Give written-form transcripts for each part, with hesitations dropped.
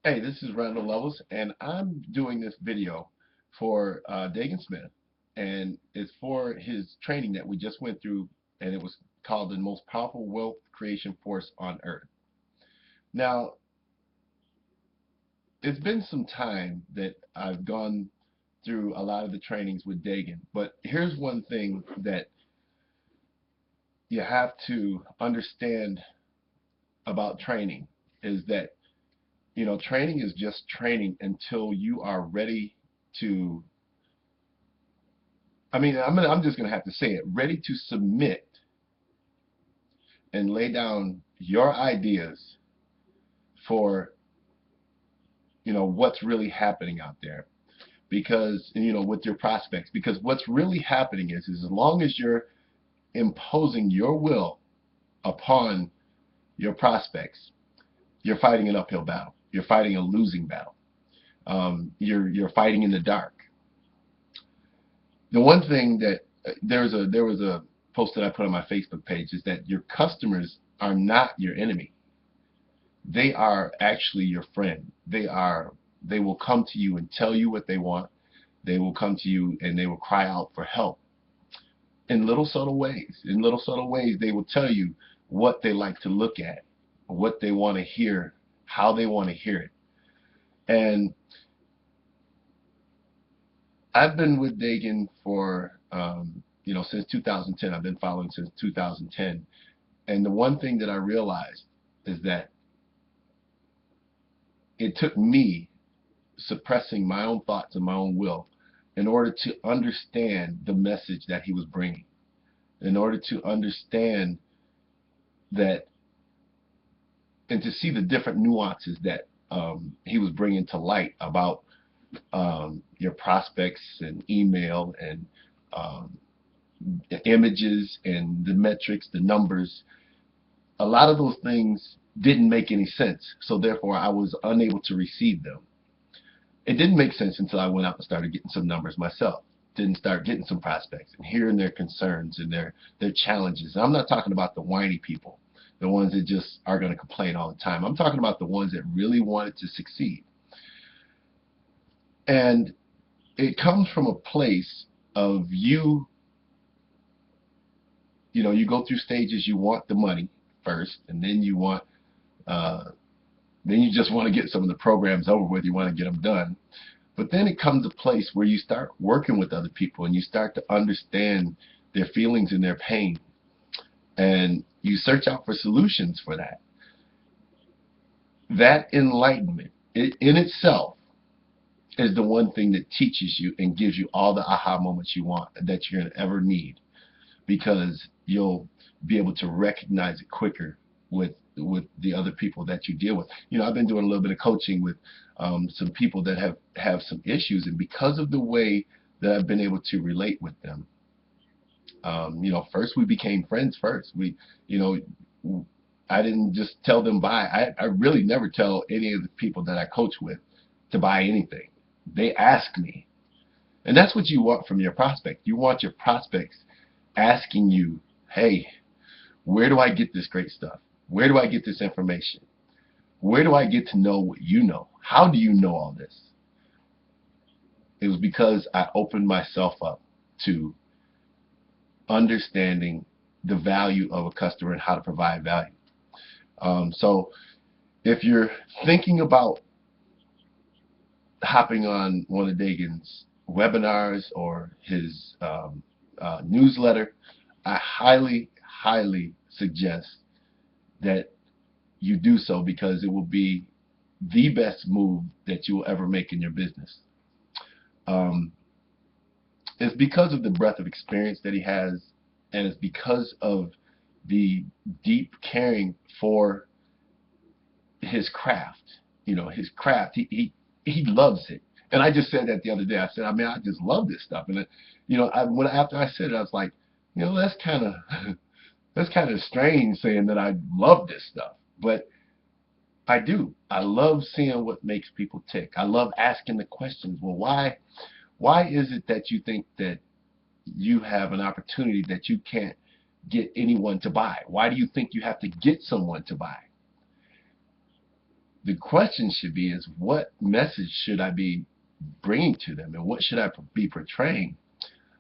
Hey, this is Randal Levels, and I'm doing this video for Daegan Smith, and it's for his training that we just went through, and it was called the most powerful wealth creation force on earth. Now, it's been some time that I've gone through a lot of the trainings with Daegan, but here's one thing that you have to understand about training is that training is just training until you are ready to I'm just going to have to say it, ready to submit and lay down your ideas for, what's really happening out there. Because, with your prospects, because what's really happening is as long as you're imposing your will upon your prospects, you're fighting an uphill battle. You're fighting a losing battle. You're fighting in the dark. The one thing that there was a post that I put on my Facebook page is that your customers are not your enemy. They are actually your friend. They will come to you and tell you what they want. They will come to you and they will cry out for help in little subtle ways. In little subtle ways, they will tell you what they like to look at, what they want to hear, how they want to hear it. And I've been with Daegan for since 2010. I've been following since 2010. And the one thing that I realized is that it took me suppressing my own thoughts and my own will in order to understand the message that he was bringing, in order to understand that and to see the different nuances that he was bringing to light about your prospects and email and images and the metrics, the numbers. A lot of those things didn't make any sense, so therefore I was unable to receive them. It didn't make sense until I went out and started getting some numbers myself. Didn't start getting some prospects and hearing their concerns and their challenges. And I'm not talking about the whiny people, the ones that just are going to complain all the time. I'm talking about the ones that really wanted to succeed. And it comes from a place of you go through stages. You want the money first, and then you just want to get some of the programs over with. You want to get them done. But then it comes a place where you start working with other people and you start to understand their feelings and their pain. And you search out for solutions for that. That enlightenment in itself is the one thing that teaches you and gives you all the aha moments you want that you're going to ever need, because you'll be able to recognize it quicker with the other people that you deal with. I've been doing a little bit of coaching with some people that have some issues, and because of the way that I've been able to relate with them, first we became friends. First, I didn't just tell them buy. I really never tell any of the people that I coach with to buy anything. They ask me, and that's what you want from your prospect. You want your prospects asking you, hey, where do I get this great stuff? Where do I get this information? Where do I get to know what you know? How do you know all this? It was because I opened myself up to understanding the value of a customer and how to provide value. So if you're thinking about hopping on one of Daegan's webinars or his newsletter, I highly, highly suggest that you do so, because it will be the best move that you will ever make in your business. It's because of the breadth of experience that he has, and it's because of the deep caring for his craft. His craft. He loves it. And I just said that the other day. I said, I just love this stuff. And after I said it, I was like, that's kind of that's kind of strange saying that I love this stuff, but I do. I love seeing what makes people tick. I love asking the questions. Well, why is it that you think that you have an opportunity that you can't get anyone to buy? Why do you think you have to get someone to buy? The question should be is, what message should I be bringing to them, and what should I be portraying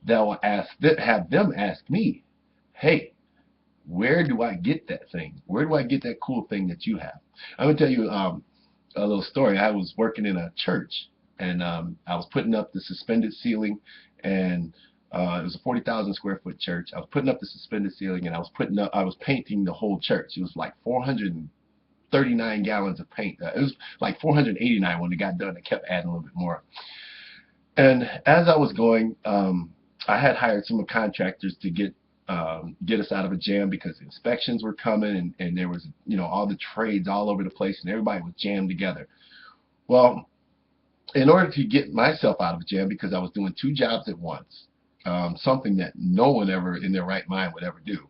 that will have them ask me, hey, where do I get that thing? Where do I get that cool thing that you have? I'm gonna tell you a little story. I was working in a church, and I was putting up the suspended ceiling, and it was a 40,000 square foot church. I was putting up the suspended ceiling, and I was painting the whole church. It was like 439 gallons of paint. It was like 489 when it got done. I kept adding a little bit more. And as I was going, I had hired some contractors to get us out of a jam, because the inspections were coming, and there was, all the trades all over the place, and everybody was jammed together. Well, in order to get myself out of a jam, because I was doing two jobs at once, something that no one ever in their right mind would ever do,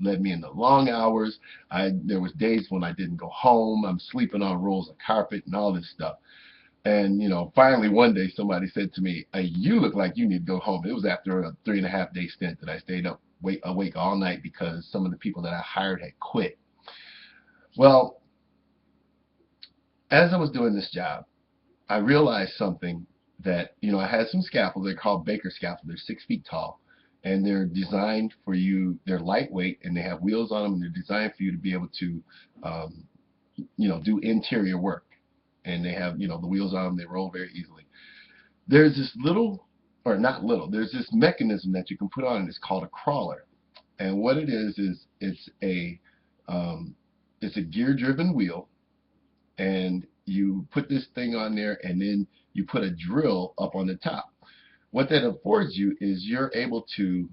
led me into long hours. There was days when I didn't go home. I'm sleeping on rolls of carpet and all this stuff. And, finally one day somebody said to me, hey, you look like you need to go home. It was after a 3.5-day stint that I stayed awake all night because some of the people that I hired had quit. Well, as I was doing this job, I realized something, that, I had some scaffolds. They're called Baker scaffolds. They're 6 feet tall, and they're designed for you. They're lightweight, and they have wheels on them, and they're designed for you to be able to, do interior work. And they have, the wheels on them. They roll very easily. There's this there's this mechanism that you can put on, and it's called a crawler. And what it is it's a gear-driven wheel, and you put this thing on there, and then you put a drill up on the top. What that affords you is you're able to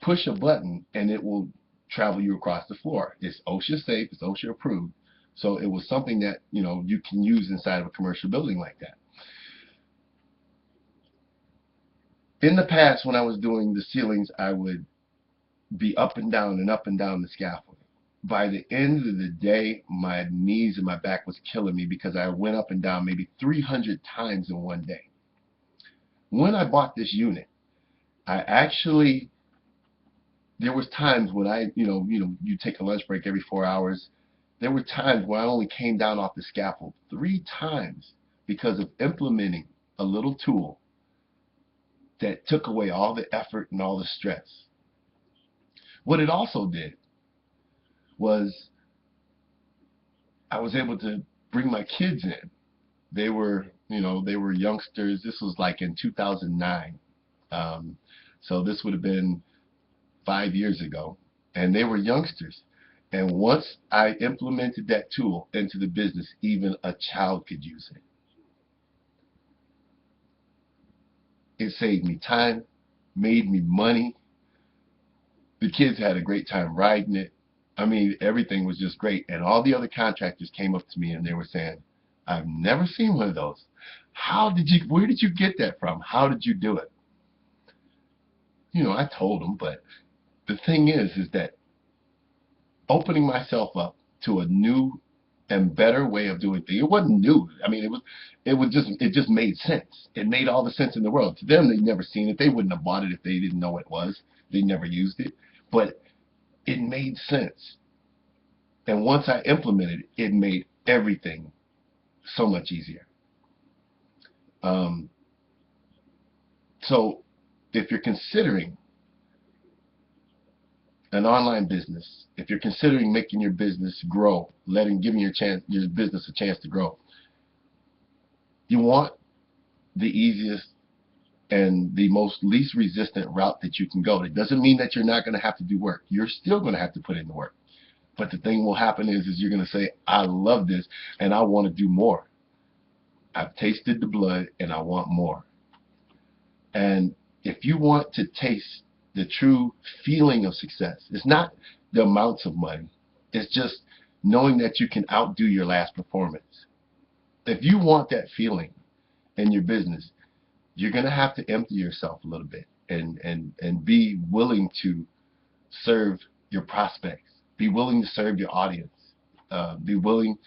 push a button, and it will travel you across the floor. It's OSHA safe. It's OSHA approved. So it was something that, you can use inside of a commercial building like that. In the past, when I was doing the ceilings, I would be up and down the scaffold. By the end of the day, my knees and my back was killing me, because I went up and down maybe 300 times in one day. When I bought this unit, there was times when you take a lunch break every 4 hours. There were times when I only came down off the scaffold 3 times because of implementing a little tool that took away all the effort and all the stress. What it also did was I was able to bring my kids in. They were youngsters. This was like in 2009. So this would have been 5 years ago. And they were youngsters. And once I implemented that tool into the business, even a child could use it. It saved me time, made me money. The kids had a great time riding it. I mean, everything was just great. And all the other contractors came up to me, and they were saying, I've never seen one of those. Where did you get that from? How did you do it? I told them, but the thing is that opening myself up to a new and better way of doing things. It wasn't new. I mean, it just made sense. It made all the sense in the world. To them, they'd never seen it. They wouldn't have bought it if they didn't know what it was. They never used it. But it made sense. And once I implemented it, it made everything so much easier. So if you're considering an online business, if you're considering making your business grow, giving your business a chance to grow, you want the easiest and the most least resistant route that you can go. It doesn't mean that you're not going to have to do work. You're still going to have to put in the work. But the thing will happen is you're going to say, I love this and I want to do more. I've tasted the blood and I want more. And if you want to taste the true feeling of success, it's not the amounts of money. It's just knowing that you can outdo your last performance. If you want that feeling in your business, you're going to have to empty yourself a little bit and be willing to serve your prospects. Be willing to serve your audience. Be willing,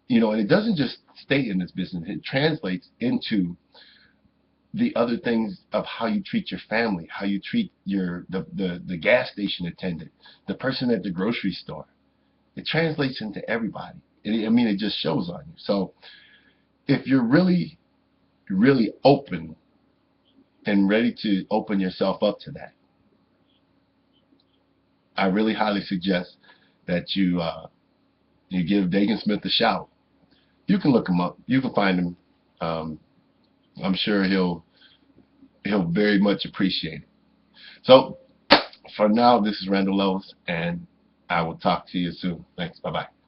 and it doesn't just stay in this business. It translates into the other things of how you treat your family, how you treat the gas station attendant, the person at the grocery store. It translates into everybody. I mean, it just shows on you. So if you're really, really open and ready to open yourself up to that, I really highly suggest that you give Daegan Smith a shout. You can look him up. You can find him. I'm sure he'll very much appreciate it. So for now, this is Randal Lowe's, and I will talk to you soon. Thanks. Bye-bye.